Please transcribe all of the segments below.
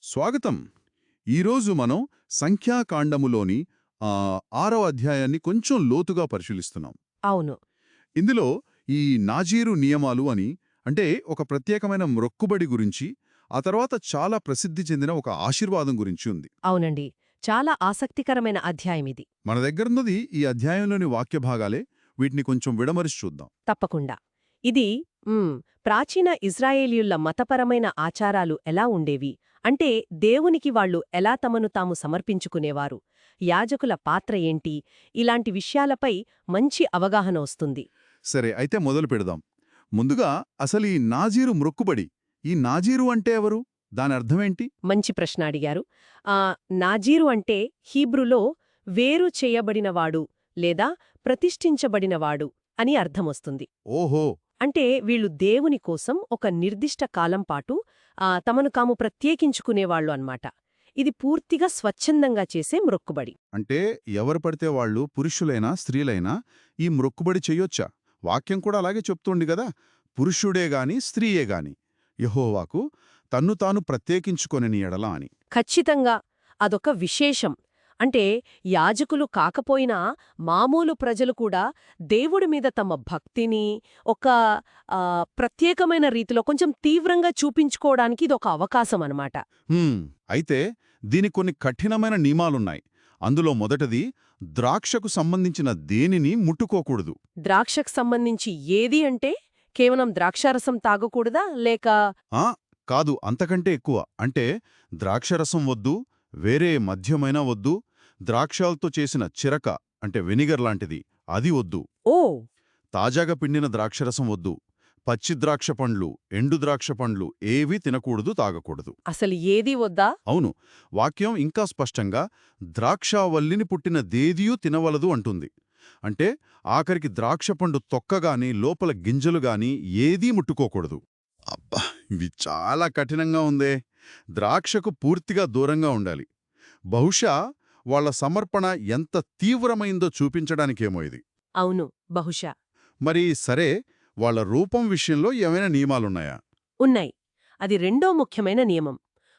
స్వాగతం. ఈరోజు మనం సంఖ్యాకాండములోని 6వ అధ్యాయాన్ని కొంచెం లోతుగా పరిశీలిస్తున్నాం. అవును. ఇందులో ఈ నాజీరు నియమాలు అని అంటే ఒక ప్రత్యేకమైన మ్రొక్కుబడి గురించి, ఆ తర్వాత చాలా ప్రసిద్ధి చెందిన ఒక ఆశీర్వాదం గురించి ఉంది. అవునండి. చాలా ఆసక్తికరమైన అధ్యాయమిది. మన దగ్గరున్నది ఈ అధ్యాయంలోని వాక్య భాగాలే. వీటిని కొంచెం విడమరిచి చూద్దాం. తప్పకుండా. ఇది ప్రాచీన ఇజ్రాయేలీయుల మతపరమైన ఆచారాలు ఎలా ఉండేవి, అంటే దేవునికి వాళ్ళు ఎలా తమను తాము సమర్పించుకునేవారు, యాజకుల పాత్ర ఏంటి, ఇలాంటి విషయాలపై మంచి అవగాహన వస్తుంది. సరే, అయితే మొదలు పెడదాం. ముందుగా అసలు ఈ నాజీరు మ్రొక్కుబడి, ఈ నాజీరు అంటే ఎవరు? దాని అర్థమేంటి? మంచి ప్రశ్న అడిగారు. నాజీరు అంటే హీబ్రూలో వేరు చేయబడినవాడు లేదా ప్రతిష్ఠించబడినవాడు అని అర్థమొస్తుంది. ఓహో! అంటే వీళ్ళు దేవుని కోసం ఒక నిర్దిష్ట కాలం పాటు తమను తాము ప్రత్యేకించుకునేవాళ్లు అన్నమాట. ఇది పూర్తిగా స్వచ్ఛందంగా చేసే మ్రొక్కుబడి. అంటే ఎవరు పడితే వాళ్ళు, పురుషులైనా స్త్రీలైనా ఈ మ్రొక్కుబడి చెయ్యొచ్చా? వాక్యం కూడా అలాగే చెప్తోంది గదా! పురుషుడే గాని స్త్రీయే గాని యెహోవాకు తన్ను తాను ప్రత్యేకించుకొనని ఎడల అని. ఖచ్చితంగా అదొక విశేషం. అంటే యాజకులు కాకపోయినా మామూలు ప్రజలు కూడా దేవుడి మీద తమ భక్తిని ఒక ప్రత్యేకమైన రీతిలో కొంచెం తీవ్రంగా చూపించుకోవడానికి ఇదొక అవకాశం అన్నమాట. అయితే దీనికి కొన్ని కఠినమైన నియమాలున్నాయి. అందులో మొదటిది, ద్రాక్షకు సంబంధించిన దేనిని ముట్టుకోకూడదు. ద్రాక్షకు సంబంధించి ఏది అంటే కేవలం ద్రాక్షారసం తాగకూడదా లేక? ఆ కాదు, అంతకంటే ఎక్కువ. అంటే ద్రాక్షరసం వద్దు, వేరే మద్యమైనా వద్దు, ద్రాక్షాలతో చేసిన చిరక అంటే వెనిగర్ లాంటిది అది వద్దు, ఓ తాజాగా పిండిన ద్రాక్షరసం వద్దు, పచ్చి ద్రాక్ష పండ్లు, ఎండు ద్రాక్ష పండ్లు ఏవీ తినకూడదు, తాగకూడదు. అసలు ఏదీ వద్దా? అవును, వాక్యం ఇంకా స్పష్టంగా ద్రాక్షావల్లిని పుట్టిన దేదియూ తినవలదు అంటుంది. అంటే ఆఖరికి ద్రాక్షపండు తొక్కగాని లోపల గింజలుగాని ఏదీ ముట్టుకోకూడదు. అబ్బా, ఇది చాలా కఠినంగా ఉందే. ద్రాక్షకు పూర్తిగా దూరంగా ఉండాలి. బహుశా వాళ్ల సమర్పణ ఎంత తీవ్రమైందో చూపించడానికేమో ఇది. అవును, బహుశా. మరి సరే, వాళ్ల రూపం విషయంలో ఏమైనా నియమాలున్నాయా? ఉన్నాయి. అది రెండో ముఖ్యమైన నియమం.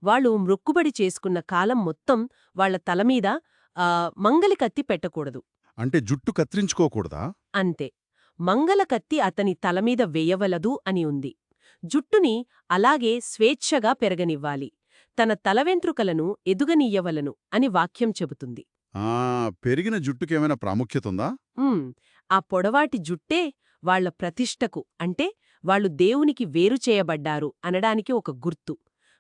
వాళ్ళు మ్రొక్కుబడి చేసుకున్న కాలం మొత్తం వాళ్ల తలమీద మంగలి కత్తి పెట్టకూడదు. అంటే జుట్టు కత్తిరించుకోకూడదా? అంతే. మంగల కత్తి అతని తలమీద వేయవలదు అని ఉంది. జుట్టుని అలాగే స్వేచ్ఛగా పెరగనివ్వాలి. తన తలవెంట్రుకలను ఎదుగనీయవలను అని వాక్యం చెబుతుంది. పెరిగిన జుట్టుకేమైనా ప్రాముఖ్యతుందా? ఆ పొడవాటి జుట్టే వాళ్ల ప్రతిష్టకు, అంటే వాళ్ళు దేవునికి వేరు చేయబడ్డారు అనడానికి ఒక గుర్తు,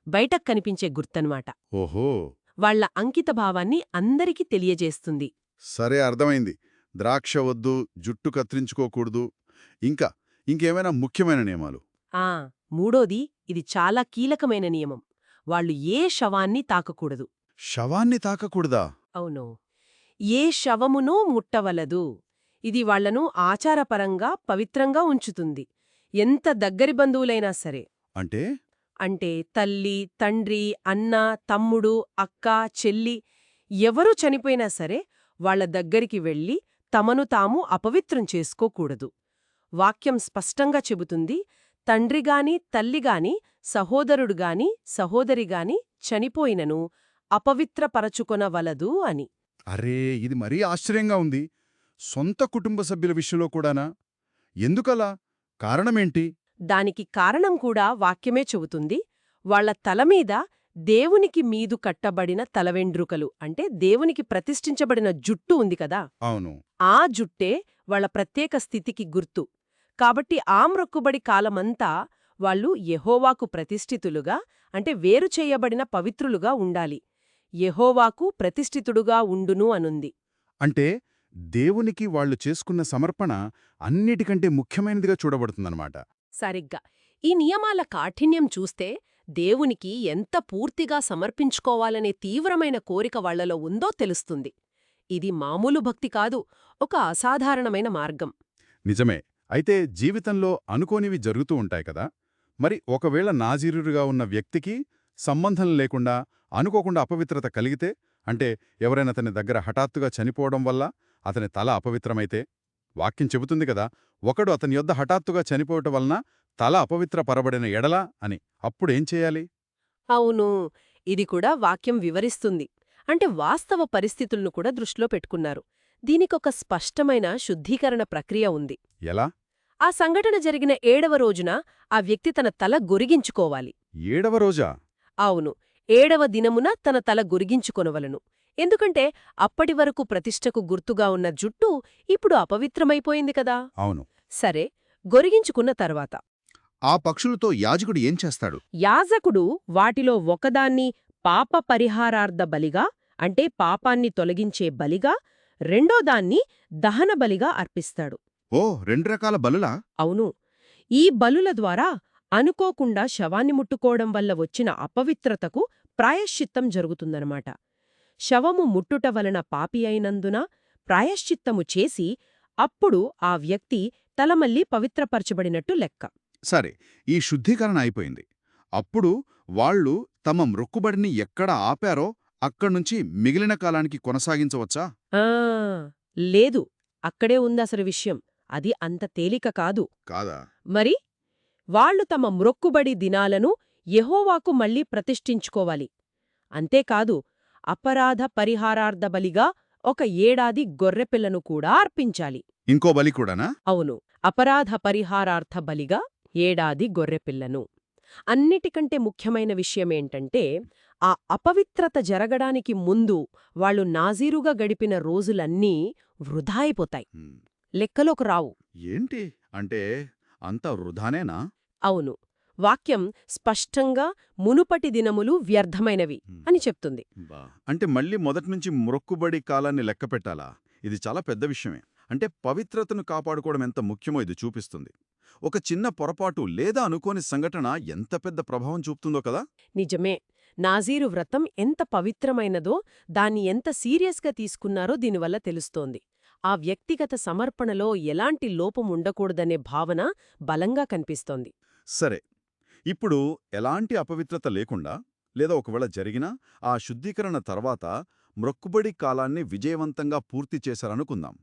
బయటకు కనిపించే గుర్తనమాట. ఓహో! వాళ్ల అంకితభావాన్ని అందరికీ తెలియజేస్తుంది. సరే, అర్థమైంది. ద్రాక్ష వద్దు, జుట్టు కత్తిరించుకోకూడదు. ఇంకేమైనా ముఖ్యమైన నియమాలు? మూడోది, ఇది చాలా కీలకమైన నియమం. వాళ్ళు ఏ శవాన్ని తాకకూడదు. శవాన్ని తాకకూడదా? అవును. ఏ శవమునూ ముట్టవలదు. ఇది వాళ్లను ఆచారపరంగా పవిత్రంగా ఉంచుతుంది, ఎంత దగ్గరి బంధువులైనా సరే. అంటే తల్లి, తండ్రి, అన్న, తమ్ముడు, అక్క, చెల్లి ఎవరూ చనిపోయినా సరే వాళ్ల దగ్గరికి వెళ్లి తమను తాము అపవిత్రం చేసుకోకూడదు. వాక్యం స్పష్టంగా చెబుతుంది, తండ్రిగాని తల్లిగాని సహోదరుడుగాని సహోదరిగాని చనిపోయినను అపవిత్రపరచుకొనవలదు అని. అరే, ఇది మరీ ఆశ్చర్యంగా ఉంది. సొంత కుటుంబ సభ్యుల విషయంలో కూడానా? ఎందుకలా? కారణమేంటి? దానికి కారణం కూడా వాక్యమే చెబుతుంది. వాళ్ల తలమీద దేవునికి మీదు కట్టబడిన తలవెండ్రుకలు, అంటే దేవునికి ప్రతిష్ఠించబడిన జుట్టు ఉంది కదా, అవును, ఆ జుట్టే వాళ్ల ప్రత్యేక స్థితికి గుర్తు. కాబట్టి ఆ మ్రొక్కుబడి కాలమంతా వాళ్ళు యెహోవాకు ప్రతిష్ఠితులుగా, అంటే వేరు చేయబడిన పవిత్రులుగా ఉండాలి. యెహోవాకు ప్రతిష్ఠితుడుగా ఉండును అనుంది. అంటే దేవునికి వాళ్లు చేసుకున్న సమర్పణ అన్నిటికంటే ముఖ్యమైనదిగా చూడబడుతుందన్నమాట. సరిగ్గా. ఈ నియమాల కాఠిన్యం చూస్తే దేవునికి ఎంత పూర్తిగా సమర్పించుకోవాలనే తీవ్రమైన కోరిక వాళ్లలో ఉందో తెలుస్తుంది. ఇది మామూలు భక్తి కాదు, ఒక అసాధారణమైన మార్గం. నిజమే. అయితే జీవితంలో అనుకోనివి జరుగుతూ ఉంటాయి కదా. మరి ఒకవేళ నాజీరుగా ఉన్న వ్యక్తికి సంబంధం లేకుండా అనుకోకుండా అపవిత్రత కలిగితే, అంటే ఎవరైనా అతని దగ్గర హఠాత్తుగా చనిపోవడం వల్ల అతని తల అపవిత్రమైతే, వాక్యం చెబుతుంది కదా, ఒకడు అతని యొద్ద హఠాత్తుగా చనిపోవటం వలన తల అపవిత్రపరబడిన ఎడల అని. అప్పుడేం చేయాలి? అవును, ఇది కూడా వాక్యం వివరిస్తుంది. అంటే వాస్తవ పరిస్థితులను కూడా దృష్టిలో పెట్టుకున్నారు. దీనికొక స్పష్టమైన శుద్ధీకరణ ప్రక్రియ ఉంది. ఎలా? ఆ సంఘటన జరిగిన 7వ రోజున ఆ వ్యక్తి తన తల గొరిగించుకోవాలి. 7వ రోజా? అవును, 7వ దినమున తన తల గొరిగించుకొనవలను. ఎందుకంటే అప్పటివరకు ప్రతిష్టకు గుర్తుగా ఉన్న జుట్టు ఇప్పుడు అపవిత్రమైపోయింది కదా. అవును. సరే, గొరిగించుకున్న తర్వాత ఆ పక్షులతో యాజకుడు ఏం చేస్తాడు? యాజకుడు వాటిలో ఒకదాన్ని పాప పరిహారార్థ బలిగా, అంటే పాపాన్ని తొలగించే బలిగా, రెండోదాన్ని దహన బలిగా అర్పిస్తాడు. ఓ, 2 రకాల బలులా? అవును, ఈ బలుల ద్వారా అనుకోకుండా శవాన్ని ముట్టుకోవడం వల్ల వచ్చిన అపవిత్రతకు ప్రాయశ్చిత్తం జరుగుతుందన్నమాట. శవము ముట్టుట వలన పాపి అయినందున ప్రాయశ్చిత్తము చేసి అప్పుడు ఆ వ్యక్తి తల మళ్ళీ పవిత్రపరచబడినట్టు లెక్క. సరే, ఈ శుద్ధీకరణ అయిపోయింది. అప్పుడు వాళ్ళు తమ మ్రొక్కుబడిని ఎక్కడ ఆపారో అక్కడ్నుంచి మిగిలిన కాలానికి కొనసాగించవచ్చా? ఆ లేదు, అక్కడే ఉందసలు విషయం. అది అంత తేలిక కాదు. కాదా? మరి వాళ్ళు తమ మ్రొక్కుబడి దినాలను యెహోవాకు మళ్లీ ప్రతిష్ఠించుకోవాలి. అంతేకాదు, అపరాధ పరిహారార్థ బలిగా ఒక ఏడాది గొర్రెపిల్లను కూడా అర్పించాలి. ఇంకో బలి కూడానా? అవును, అపరాధ పరిహారార్థ బలిగా ఏడాది గొర్రెపిల్లను. అన్నిటికంటే ముఖ్యమైన విషయమేంటంటే, ఆ అపవిత్రత జరగడానికి ముందు వాళ్ళు నాజీరుగా గడిపిన రోజులన్నీ వృధా అయిపోతాయి, హ్మ్. లెక్కలోకి రావు. ఏంటి అంటే అంతా వృధానేనా? అవును, వాక్యం స్పష్టంగా మునుపటి దినములు వ్యర్థమైనవి అని చెప్తుంది. అంటే మళ్ళీ మొదట్నుంచి మ్రొక్కుబడి కాలాన్ని లెక్కపెట్టాలా? ఇది చాలా పెద్ద విషయమే. అంటే పవిత్రతను కాపాడుకోవడం ఎంత ముఖ్యమో ఇది చూపిస్తుంది. ఒక చిన్న పొరపాటు లేదా అనుకోని సంఘటన ఎంత పెద్ద ప్రభావం చూపుతుందో కదా. నిజమే, నాజీరు వ్రతం ఎంత పవిత్రమైనదో, దాన్ని ఎంత సీరియస్గా తీసుకున్నారో దీనివల్ల తెలుస్తోంది. ఆ వ్యక్తిగత సమర్పణలో ఎలాంటి లోపం ఉండకూడదనే భావన బలంగా కనిపిస్తోంది. సరే, ఇప్పుడు ఎలాంటి అపవిత్రత లేకుండా లేదా ఒకవేళ జరిగినా ఆ శుద్ధీకరణ తర్వాత మ్రొక్కుబడి కాలాన్ని విజయవంతంగా పూర్తి చేశారనుకుందాం.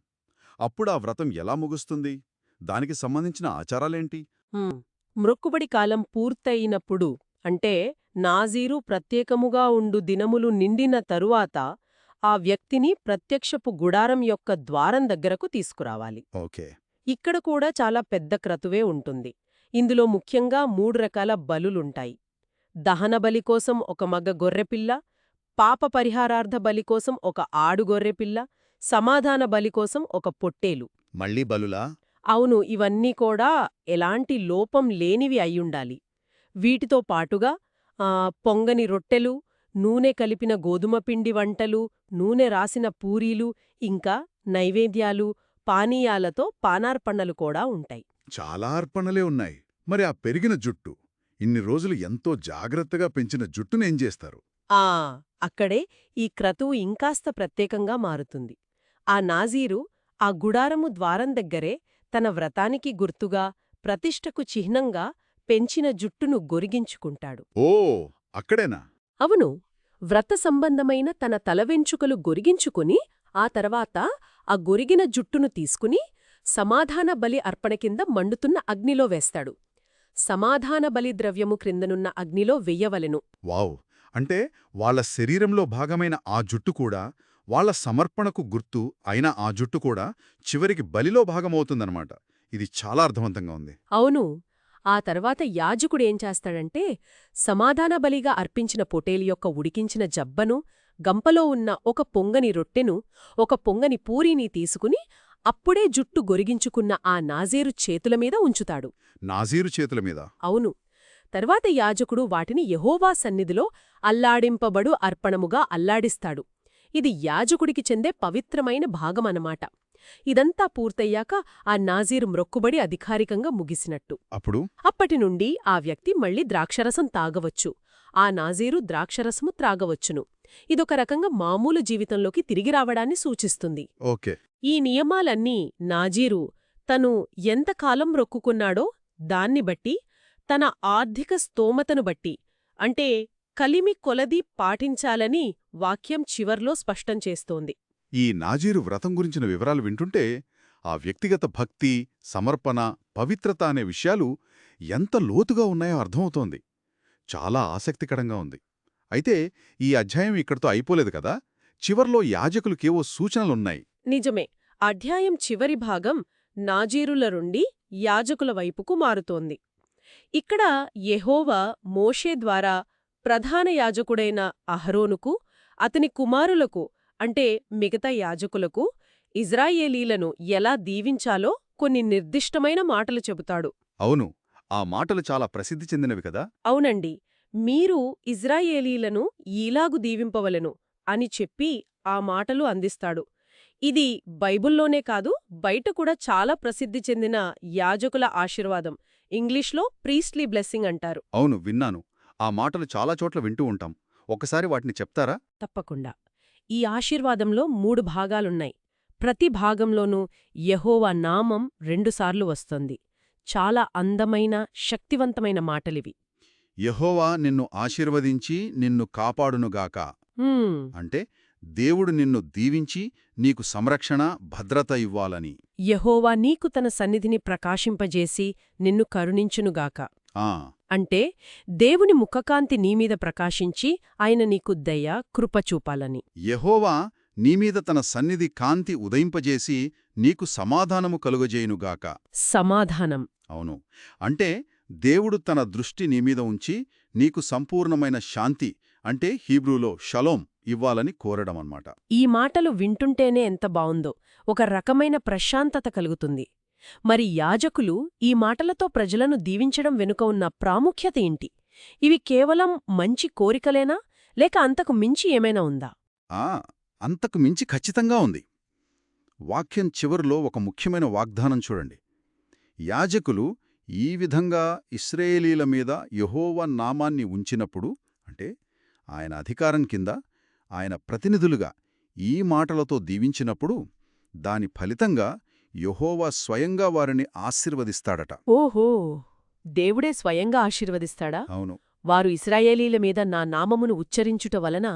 అప్పుడా వ్రతం ఎలా ముగుస్తుంది? దానికి సంబంధించిన ఆచారాలేంటి? మ్రొక్కుబడి కాలం పూర్తయినప్పుడు, అంటే నాజీరు ప్రత్యేకముగా ఉండు దినములు నిండిన తరువాత ఆ వ్యక్తిని ప్రత్యక్షపు గుడారం యొక్క ద్వారం దగ్గరకు తీసుకురావాలి. ఓకే. ఇక్కడ కూడా చాలా పెద్ద క్రతువే ఉంటుంది. ఇందులో ముఖ్యంగా 3 రకాల బలులుంటాయి. దహన బలి కోసం ఒక మగ గొర్రెపిల్ల, పాప పరిహారార్థ బలి కోసం ఒక ఆడు గొర్రెపిల్ల, సమాధాన బలి కోసం ఒక పొట్టేలు. మళ్ళీ బలులా? అవును, ఇవన్నీ కూడా ఎలాంటి లోపం లేనివి అయ్యుండాలి. వీటితో పాటుగా పొంగని రొట్టెలు, నూనె కలిపిన గోధుమ పిండి వంటలు, నూనె రాసిన పూరీలు, ఇంకా నైవేద్యాలు, పానీయాలతో పానార్పణలు కూడా ఉంటాయి. చాలా అర్పణలే ఉన్నాయి. మరి ఆ పెరిగిన జుట్టు, ఇన్ని రోజులు ఎంతో జాగ్రత్తగా పెంచిన జుట్టునేం చేస్తారు? అక్కడే ఈ క్రతువు ఇంకాస్త ప్రత్యేకంగా మారుతుంది. ఆ నాజీరు ఆ గుడారము ద్వారం దగ్గరే తన వ్రతానికి గుర్తుగా, ప్రతిష్టకు చిహ్నంగా పెంచిన జుట్టును గొరిగించుకుంటాడు. ఓ, అక్కడేనా? అవును, వ్రత సంబంధమైన తన తలవెంచుకలు గొరిగించుకుని ఆ తర్వాత ఆ గొరిగిన జుట్టును తీసుకుని సమాధాన బలి అర్పణ కింద మండుతున్న అగ్నిలో వేస్తాడు. సమాధాన బలి ద్రవ్యము క్రిందనున్న అగ్నిలో వెయ్యవలెను. వావ్! అంటే వాళ్ళ శరీరంలో భాగమైన ఆ జుట్టు కూడా, వాళ్ళ సమర్పణకు గుర్తు అయిన ఆ జుట్టు కూడా చివరికి బలిలో భాగమవుతుందన్నమాట. ఇది చాలా అర్థవంతంగా ఉంది. అవును, ఆ తర్వాత యాజకుడేం చేస్తాడంటే, సమాధాన బలిగా అర్పించిన పొటేలు యొక్క ఉడికించిన జబ్బను, గంపలో ఉన్న ఒక పొంగని రొట్టెను, ఒక పొంగని పూరీని తీసుకుని అప్పుడే జుట్టు గొరిగించుకున్న ఆ నాజీరు చేతులమీద ఉంచుతాడు. నాజీరు చేతుల మీద? అవును. తర్వాత యాజకుడు వాటిని యెహోవా సన్నిధిలో అల్లాడింపబడు అర్పణముగా అల్లాడిస్తాడు. ఇది యాజకుడికి చెందే పవిత్రమైన భాగమనమాట. ఇదంతా పూర్తయ్యాక ఆ నాజీరు మ్రొక్కుబడి అధికారికంగా ముగిసినట్టు. అప్పటినుండి ఆ వ్యక్తి మళ్లీ ద్రాక్షరసం తాగవచ్చు. ఆ నాజీరు ద్రాక్షరసము త్రాగవచ్చును. ఇదొక రకంగా మామూలు జీవితంలోకి తిరిగి రావడాన్ని సూచిస్తుంది. ఓకే. ఈ నియమాలన్నీ నాజీరు తను ఎంతకాలం మ్రొక్కుకున్నాడో దాన్ని బట్టి, తన ఆర్థిక స్తోమతను బట్టి, అంటే కలిమి కొలది పాటించాలని వాక్యం చివర్లో స్పష్టం చేస్తోంది. ఈ నాజీరు వ్రతం గురించిన వివరాలు వింటుంటే ఆ వ్యక్తిగత భక్తి, సమర్పణ, పవిత్రత అనే విషయాలు ఎంత లోతుగా ఉన్నాయో అర్థమవుతోంది. చాలా ఆసక్తికరంగా ఉంది. అయితే ఈ అధ్యాయం ఇక్కడితో అయిపోలేదు కదా, చివర్లో యాజకులకేవో సూచనలున్నాయి. నిజమే. అధ్యాయం చివరి భాగం నాజీరుల నుండి యాజకుల వైపుకు మారుతోంది. ఇక్కడ యెహోవా మోషే ద్వారా ప్రధాన యాజకుడైన అహరోనుకు, అతని కుమారులకు అంటే మిగతా యాజకులకు, ఇజ్రాయేలీలను ఎలా దీవించాలో కొన్ని నిర్దిష్టమైన మాటలు చెబుతాడు. అవును, ఆ మాటలు చాలా ప్రసిద్ధి చెందినవి కదా. అవునండి, మీరు ఇజ్రాయేలీలను ఈలాగు దీవింపవలెను అని చెప్పి ఆ మాటలు అందిస్తాడు. ఇది బైబుల్లోనే కాదు, బయట కూడా చాలా ప్రసిద్ధి చెందిన యాజకుల ఆశీర్వాదం. ఇంగ్లీష్లో ప్రీస్ట్లీ బ్లెస్సింగ్ అంటారు. అవును, విన్నాను. ఆ మాటలు చాలా చోట్ల వింటూ ఉంటాం. ఒకసారి వాటిని చెప్తారా? తప్పకుండా. ఈ ఆశీర్వాదంలో 3 భాగాలున్నాయి. ప్రతి భాగంలోనూ యెహోవా నామం 2 సార్లు వస్తుంది. చాలా అందమైన, శక్తివంతమైన మాటలివి. యెహోవా నిన్ను ఆశీర్వదించి నిన్ను కాపాడునుగాక. హ్మ్, అంటే దేవుడు నిన్ను దీవించి నీకు సంరక్షణ, భద్రత ఇవ్వాలని. యెహోవా నీకు తన సన్నిధిని ప్రకాశింపజేసి నిన్ను కరుణించునుగాక. ఆ అంటే దేవుని ముఖకాంతి నీమీద ప్రకాశించి ఆయన నీకు దయ, కృప చూపాలని. యెహోవా నీమీద తన సన్నిధి కాంతి ఉదయింపజేసి నీకు సమాధానము కలుగజేయునుగాక. సమాధానం. అవును, అంటే దేవుడు తన దృష్టి నీమీద ఉంచి నీకు సంపూర్ణమైన శాంతి, అంటే హీబ్రూలో షలోం ఇవ్వాలని కోరడమన్నమాట. ఈ మాటలు వింటుంటేనే ఎంత బావుందో, ఒక రకమైన ప్రశాంతత కలుగుతుంది. మరి యాజకులు ఈ మాటలతో ప్రజలను దీవించడం వెనుక ఉన్న ప్రాముఖ్యత ఏంటి? ఇవి కేవలం మంచి కోరికలేనా, లేక అంతకు మించి ఏమైనా ఉందా? అంతకు మించి ఖచ్చితంగా ఉంది. వాక్యం చివరిలో ఒక ముఖ్యమైన వాగ్దానం చూడండి. యాజకులు ఈ విధంగా ఇశ్రాయేలీల మీద యెహోవా నామాన్ని ఉంచినప్పుడు, అంటే ఆయన అధికారం కింద ఆయన ప్రతినిధులుగా ఈ మాటలతో దీవించినప్పుడు, దాని ఫలితంగా యెహోవా స్వయంగా వారిని ఆశీర్వదిస్తాడట. ఓహో, దేవుడే స్వయంగా ఆశీర్వదిస్తాడా? అవును, వారు ఇశ్రాయేలీల మీద నా నామమును ఉచ్చరించుట వలన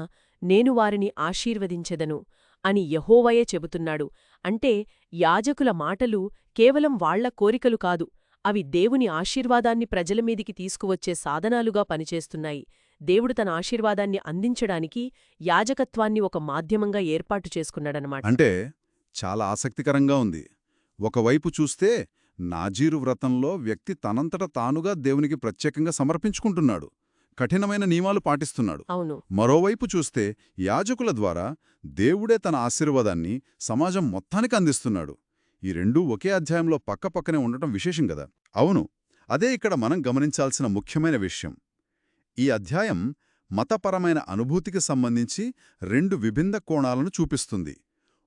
నేను వారిని ఆశీర్వదించెదను అని యెహోవాయే చెబుతున్నాడు. అంటే యాజకుల మాటలు కేవలం వాళ్ల కోరికలు కాదు, అవి దేవుని ఆశీర్వాదాన్ని ప్రజల మీదికి తీసుకువచ్చే సాధనాలుగా పనిచేస్తున్నాయి. దేవుడు తన ఆశీర్వాదాన్ని అందించడానికి యాజకత్వాన్ని ఒక మాధ్యమంగా ఏర్పాటు చేసుకున్నాడనమాట. అంటే చాలా ఆసక్తికరంగా ఉంది. ఒకవైపు చూస్తే నాజీరు వ్రతంలో వ్యక్తి తనంతట తానుగా దేవునికి ప్రత్యేకంగా సమర్పించుకుంటున్నాడు, కఠినమైన నియమాలు పాటిస్తున్నాడు. అవును. మరోవైపు చూస్తే యాజకుల ద్వారా దేవుడే తన ఆశీర్వాదాన్ని సమాజం మొత్తానికి అందిస్తున్నాడు. ఈ రెండూ ఒకే అధ్యాయంలో పక్కపక్కనే ఉండటం విశేషం గదా. అవును, అదే ఇక్కడ మనం గమనించాల్సిన ముఖ్యమైన విషయం. ఈ అధ్యాయం మతపరమైన అనుభూతికి సంబంధించి 2 విభిన్న కోణాలను చూపిస్తుంది.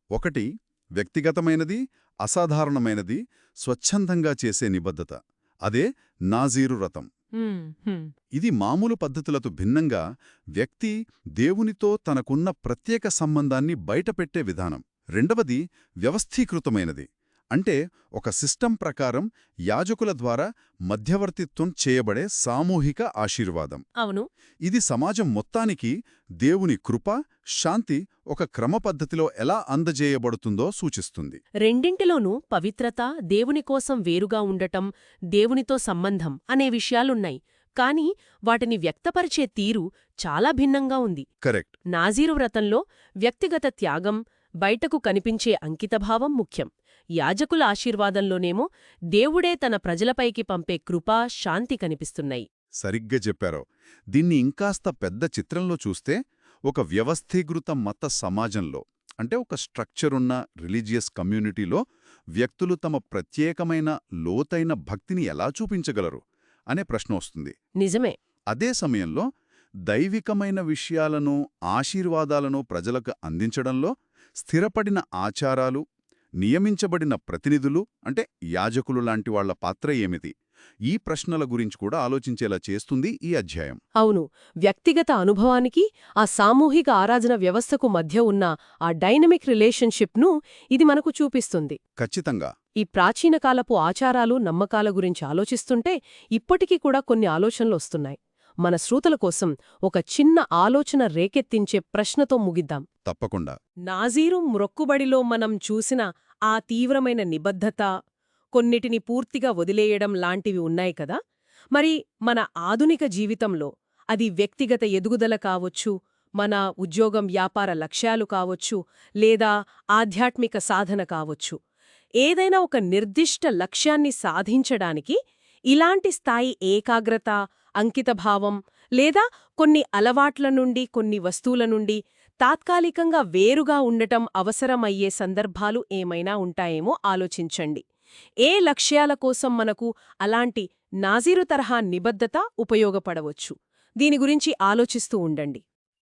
ఒకటి వ్యక్తిగతమైనది, అసాధారణమైనది, స్వచ్ఛందంగా చేసే నిబద్ధత. అదే నాజీరు వ్రతం. ఇది మామూలు పద్ధతులతో భిన్నంగా వ్యక్తి దేవునితో తనకున్న ప్రత్యేక సంబంధాన్ని బయటపెట్టే విధానం. రెండవది వ్యవస్థీకృతమైనది, అంటే ఒక సిస్టం ప్రకారం యాజకుల ద్వారా మధ్యవర్తిత్వం చేయబడే సామూహిక ఆశీర్వాదం. అవును. ఇది సమాజం మొత్తానికి దేవుని కృప, శాంతి ఒక క్రమపద్ధతిలో ఎలా అందజేయబడుతుందో సూచిస్తుంది. రెండింటిలోనూ పవిత్రత, దేవుని కోసం వేరుగా ఉండటం, దేవునితో సంబంధం అనే విషయాలున్నాయి. కాని వాటిని వ్యక్తపరిచే తీరు చాలా భిన్నంగా ఉంది. కరెక్ట్. నాజీరు వ్రతంలో వ్యక్తిగత త్యాగం, బయటకు కనిపించే అంకితభావం ముఖ్యం. యాజకుల ఆశీర్వాదంలోనేమో దేవుడే తన ప్రజలపైకి పంపే కృపా, శాంతి కనిపిస్తున్నాయి. సరిగ్గా చెప్పారో. దీన్ని ఇంకాస్త పెద్ద చిత్రంలో చూస్తే, ఒక వ్యవస్థీకృత మత సమాజంలో, అంటే ఒక స్ట్రక్చరున్న రిలీజియస్ కమ్యూనిటీలో వ్యక్తులు తమ ప్రత్యేకమైన లోతైన భక్తిని ఎలా చూపించగలరు అనే ప్రశ్న వస్తుంది. నిజమే. అదే సమయంలో దైవికమైన విషయాలను, ఆశీర్వాదాలను ప్రజలకు అందించడంలో స్థిరపడిన ఆచారాలు, నియమించబడిన ప్రతినిధులు అంటే యాజకులు లాంటి వాళ్ల పాత్ర ఏమిటి? ఈ ప్రశ్నల గురించి కూడా ఆలోచించేలా చేస్తుంది ఈ అధ్యాయం. అవును. వ్యక్తిగత అనుభవానికి, ఆ సామూహిక ఆరాధన వ్యవస్థకు మధ్య ఉన్న ఆ డైనమిక్ రిలేషన్షిప్ను ఇది మనకు చూపిస్తుంది. ఖచ్చితంగా. ఈ ప్రాచీన కాలపు ఆచారాలు, నమ్మకాల గురించి ఆలోచిస్తుంటే ఇప్పటికీ కూడా కొన్ని ఆలోచనలొస్తున్నాయి. మన శ్రోతల కోసం ఒక చిన్న ఆలోచన రేకెత్తించే ప్రశ్నతో ముగిద్దాం. తప్పకుండా. నాజీరు మ్రొక్కుబడిలో మనం చూసిన ఆ తీవ్రమైన నిబద్ధత, కొన్నిటిని పూర్తిగా వదిలేయడం లాంటివి ఉన్నాయి కదా. మరి మన ఆధునిక జీవితంలో అది వ్యక్తిగత ఎదుగుదల కావచ్చు, మన ఉద్యోగం వ్యాపార లక్ష్యాలు కావచ్చు, లేదా ఆధ్యాత్మిక సాధన కావచ్చు. ఏదైనా ఒక నిర్దిష్ట లక్ష్యాన్ని సాధించడానికి ఇలాంటి స్థాయి ఏకాగ్రత, అంకితభావం లేదా కొన్ని అలవాట్ల నుండి, కొన్ని వస్తువుల నుండి తాత్కాలికంగా వేరుగా ఉండటం అవసరమయ్యే సందర్భాలు ఏమైనా ఉంటాయేమో ఆలోచించండి. ఏ లక్ష్యాల కోసం మనకు అలాంటి నాజీరు తరహా నిబద్ధత ఉపయోగపడవచ్చు? దీని గురించి ఆలోచిస్తూ ఉండండి.